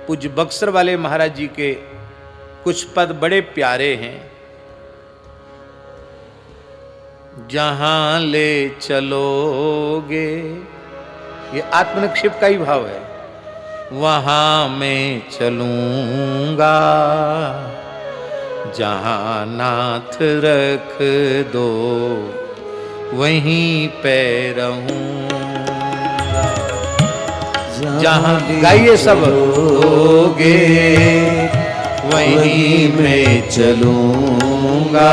पूज्य बक्सर वाले महाराज जी के कुछ पद बड़े प्यारे हैं। जहां ले चलोगे, ये आत्मनिक्षेप का ही भाव है, वहां मैं चलूंगा, जहां नाथ रख दो वहीं पे रहूंगा। जहां गाइए सब, लोगे वहीं मैं चलूंगा,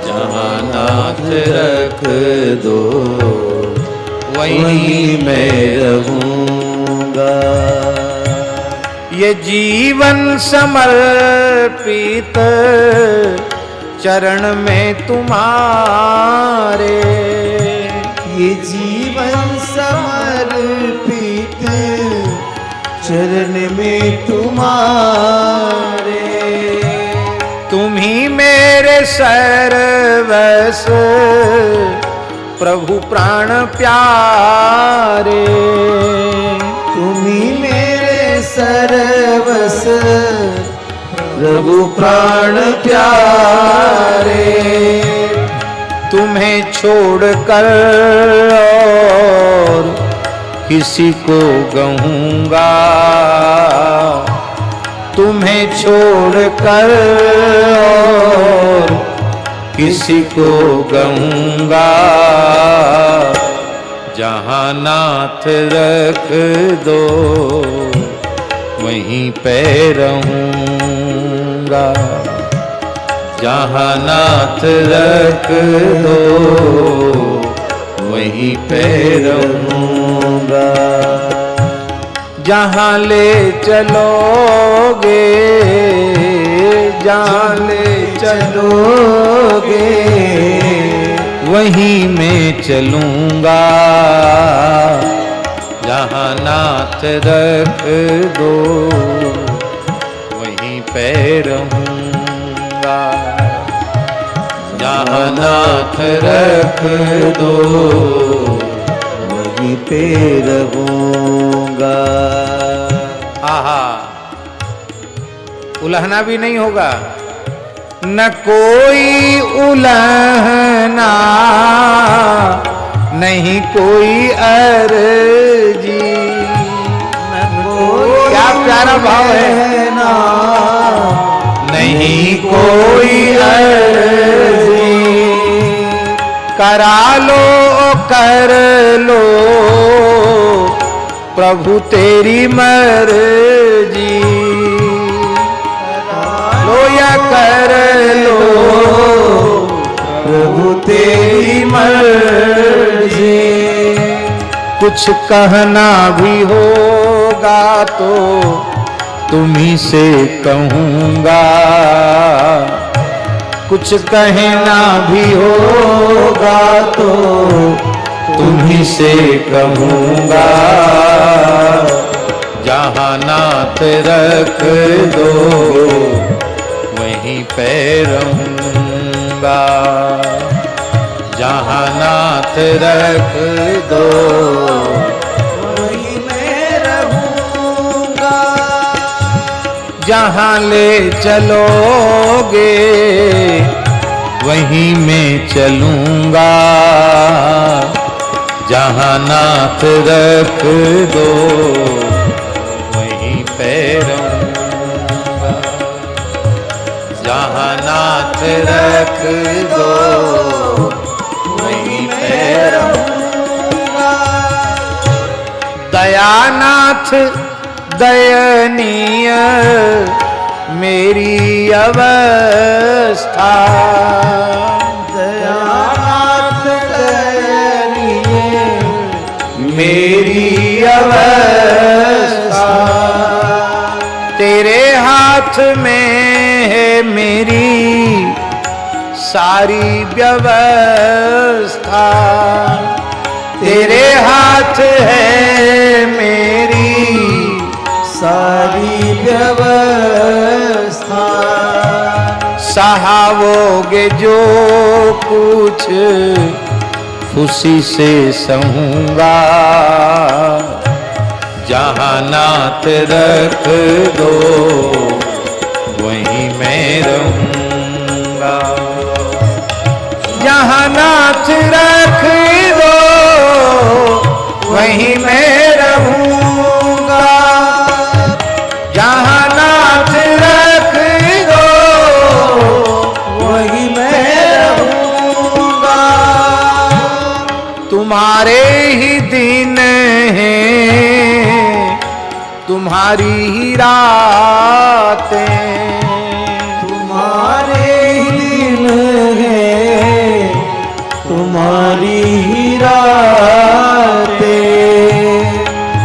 जहां नाथ रख दो वहीं मैं रहूंगा। ये जीवन समर्पित चरण में तुम्हारे, ये जीवन समर्पित चरण में तुम्हारे। तुम ही मेरे सर्वस्व प्रभु प्राण प्यारे, तुम ही मेरे सर्वस्व प्रभु प्राण प्यारे। तुम्हें छोड़कर और किसी को कहूँगा, तुम्हें छोड़कर और किसी को कहूँगा, जहाँ नाथ रख दो वहीं पे रहूँगा, जहाँ नाथ रख दो वहीं पे रहूँगा। जहाँ ले चलोगे, जहाँ ले चलोगे वहीं मैं चलूँगा, जहाँ नाथ रख दो वहीं पे रहूँगा, जहाँ नाथ रख दो वहीं पे रहूँगा। आहा, उलहना भी नहीं होगा, न कोई उलहना नहीं कोई अर्जी। क्या प्यारा भाव है ना, नहीं कोई अर्जी, करा लो कर लो प्रभु तेरी मर्जी, लो या कर लो प्रभु तेरी मर्जी। कुछ कहना भी होगा तो तुम्ही से कहूँगा, कुछ कहना भी होगा तो तुम्ही से कहूँगा, जहाँ नाथ रख दो वहीं पे रहूँगा, जहाँ नाथ रख दो वहीं मैं रहूँगा। जहाँ ले चलोगे वहीं मैं चलूँगा, जहाँ नाथ रख दो वहीं पे रहूँगा, जहाँ नाथ रख दो वहीं पे रहूँगा। दयानाथ दयनीय मेरी अवस्था, दयानाथ दयनीय मेरी अवस्था, तेरे हाथ में है मेरी सारी व्यवस्था, तेरे हाथ है मेरी सारी व्यवस्था। सहावोगे जो कुछ खुशी से सहूँगा, जहाँ नाथ रख दो वहीं मैं रहूँगा। जहाँ नाथ रख दो वहीं मैं रहूँगा। जहाँ नाथ रख दो वहीं मैं रहूँगा। तुम्हारे ही दिन हैं, तुम्हारी ही रातें, तुम्हारे ही दिन हैं, तुम्हारी ही रातें।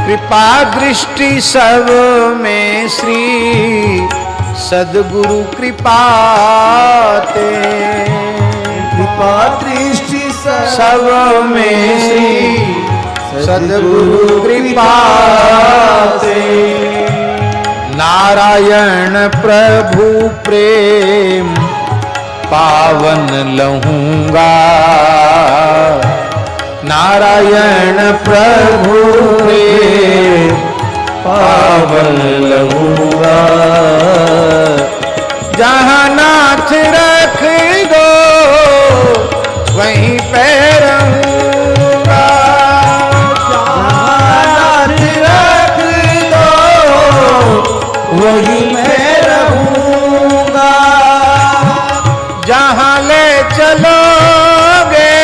कृपा दृष्टि सब में श्री सद्गुरु कृपाते। कृपा दृष्टि सब में श्री सद्गुरु कृपाते। नारायण प्रभु प्रेम पावन लहूँगा। नारायण प्रभु प्रेम पावन लहूँगा। जहाँ नाथ रख दो वहीं पे रहूँगा। जहाँ नाथ रख दो वहीं मैं रहूँगा। जहाँ ले चलोगे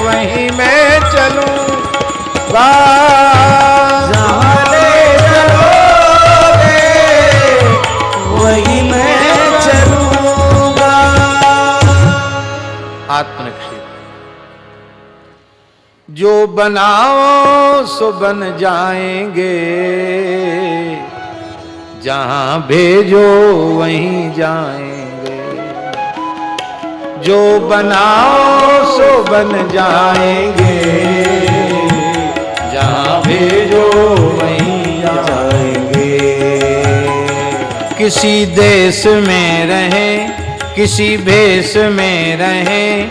वहीं मैं चलूँगा। जहाँ ले चलोगे वहीं मैं चलूँगा। आत्मनिक्षेप। जो बनाओ सो बन जाएंगे, जहां भेजो वहीं जाएंगे। जो बनाओ सो बन जाएंगे, जहां भेजो वहीं जाएंगे। किसी देश में रहें, किसी भेष में रहें,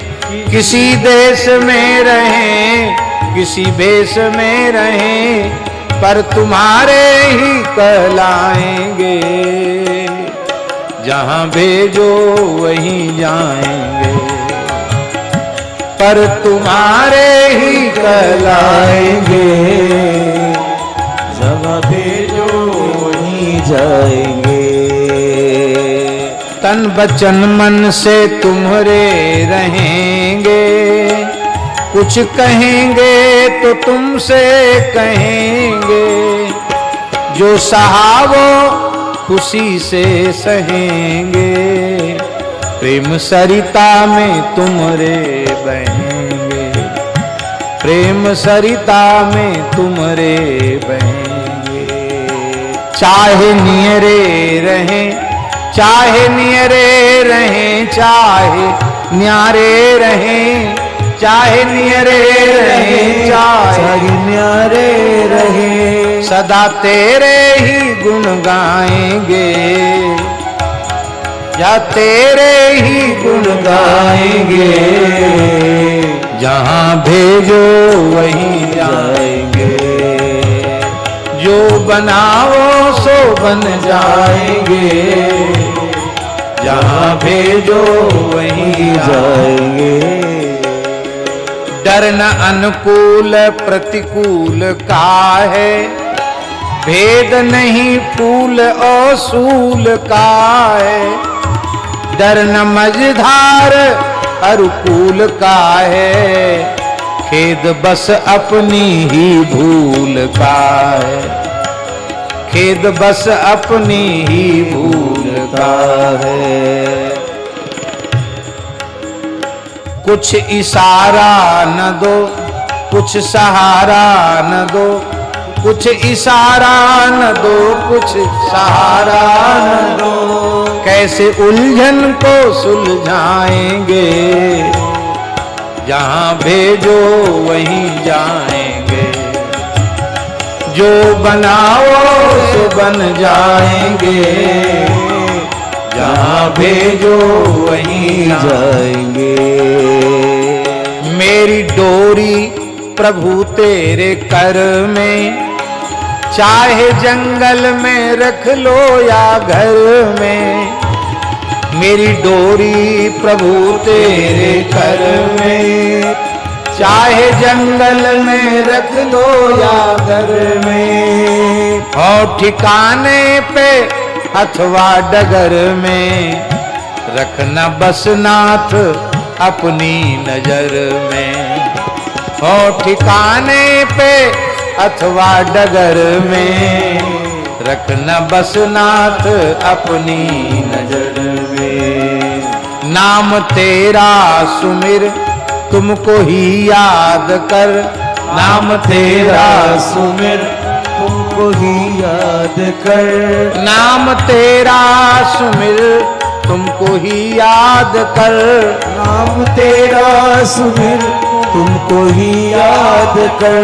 किसी देश में रहें, किसी भेष में रहें, पर तुम्हारे ही कहलाएंगे। जहाँ भेजो वहीं जाएंगे, पर तुम्हारे ही कहलाएंगे। जहाँ भेजो वहीं जाएंगे। तन बचन मन से तुम्हारे रहेंगे, कुछ कहेंगे तो तुमसे कहेंगे। जो सहावो खुशी से सहेंगे, प्रेम सरिता में तुमरे बहेंगे। प्रेम सरिता में तुमरे बहेंगे। चाहे नियरे रहें, चाहे नियरे रहें, चाहे न्यारे रहें, चाहे नियरे रहें, चाहे न्यारे रहे, सदा तेरे ही गुण गाएंगे। या तेरे ही गुण गाएंगे। जहाँ भेजो वहीं जाएंगे। जो बनाओ सो बन जाएंगे, जहाँ भेजो वहीं जाएंगे। डर न अनुकूल प्रतिकूल का है, भेद नहीं फूल और सूल का है। डर न मझधार अनुकूल का है, खेद बस अपनी ही भूल का है। खेद बस अपनी ही भूल का है। कुछ इशारा न दो, कुछ सहारा न दो, कुछ इशारा न दो, कुछ सहारा न दो। कैसे उलझन को सुलझाएंगे, जहाँ भेजो वहीं जाएंगे। जो बनाओ सो बन जाएंगे, जहाँ भेजो वहीं जाएंगे। मेरी डोरी प्रभु तेरे कर में, चाहे जंगल में रख लो या घर में, मेरी डोरी प्रभु तेरे कर में। चाहे जंगल में रख लो या घर में, और ठिकाने पे अथवा डगर में, रखना बस नाथ अपनी नजर में। और ठिकाने पे अथवा डगर में, रखना बस नाथ अपनी नजर में। नाम तेरा सुमिर तुमको ही याद कर, नाम तेरा सुमिर तुमको ही याद कर। नाम तेरा सुमिर तुमको ही याद कर। नाम तेरा सुमिर तुमको ही याद कर।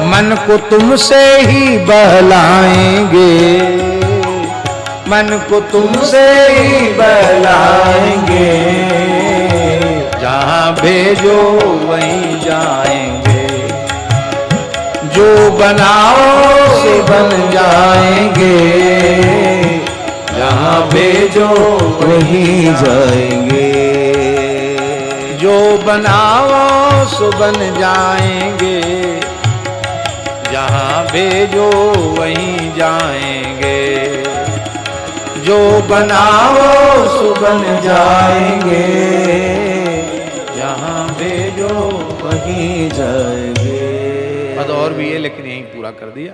मन को तुमसे ही बहलाएंगे, मन को तुमसे ही बहलाएंगे। जहाँ भेजो वहीं जाएंगे, जो बनाओ से बन जाएंगे। जहाँ भेजो वहीं जाएंगे, जो बनाओ सो बन जाएंगे। जहाँ भेजो वहीं जाएंगे, जो बनाओ सो बन जाएंगे। जहाँ भेजो वहीं जाएंगे। पद और भी है लेकिन यहीं पूरा कर दिया।